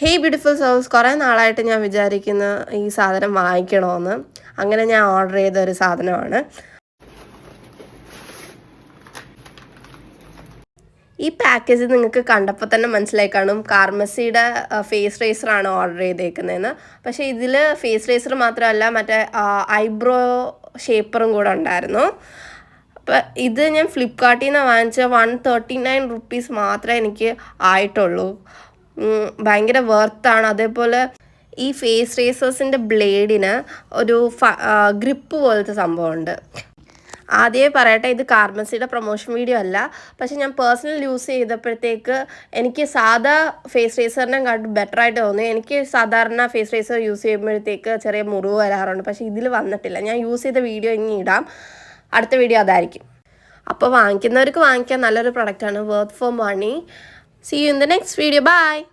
Hey beautiful souls, കുറേ നാളായിട്ട് ഞാൻ വിചാരിക്കുന്ന ഈ സാധനം വാങ്ങിക്കണമെന്ന്. അങ്ങനെ ഞാൻ ഓർഡർ ചെയ്ത ഒരു സാധനമാണ്. ഈ പാക്കേജ് നിങ്ങൾക്ക് കണ്ടപ്പോൾ തന്നെ മനസ്സിലായി കാണും, കാർമസിയുടെ ഫേസ് റേസറാണ് ഓർഡർ ചെയ്തേക്കുന്നതെന്ന്. പക്ഷേ ഇതിൽ ഫേസ് റേസർ മാത്രമല്ല, മറ്റേ ഐബ്രോ ഷേപ്പറും കൂടെ ഉണ്ടായിരുന്നു. അപ്പം ഇത് ഞാൻ ഫ്ലിപ്കാർട്ടിൽ നിന്ന് വാങ്ങിച്ച 139 റുപ്പീസ് മാത്രമേ എനിക്ക് ആയിട്ടുള്ളൂ. ഭയങ്കര വെർത്താണ്. അതേപോലെ ഈ ഫേസ് റേസേഴ്സിൻ്റെ ബ്ലേഡിന് ഒരു ഗ്രിപ്പ് പോലത്തെ സംഭവമുണ്ട്. ആദ്യമേ പറയട്ടെ, ഇത് കാർമസിയുടെ പ്രൊമോഷൻ വീഡിയോ അല്ല. പക്ഷേ ഞാൻ പേഴ്സണൽ യൂസ് ചെയ്തപ്പോഴത്തേക്ക് എനിക്ക് സാധാ ഫേസ് റേസറിനെ കാട്ടി ബെറ്ററായിട്ട് തോന്നി. എനിക്ക് സാധാരണ ഫേസ് റേസർ യൂസ് ചെയ്യുമ്പോഴത്തേക്ക് ചെറിയ മുറിവ് വരാറുണ്ട്. പക്ഷേ ഇതിൽ വന്നിട്ടില്ല. ഞാൻ യൂസ് ചെയ്ത വീഡിയോ ഇനി ഇടാം. അടുത്ത വീഡിയോ അതായിരിക്കും. അപ്പോൾ വാങ്ങിക്കുന്നവർക്ക് വാങ്ങിക്കാൻ നല്ലൊരു പ്രൊഡക്റ്റാണ്. Worth for money. See you in the next video. Bye.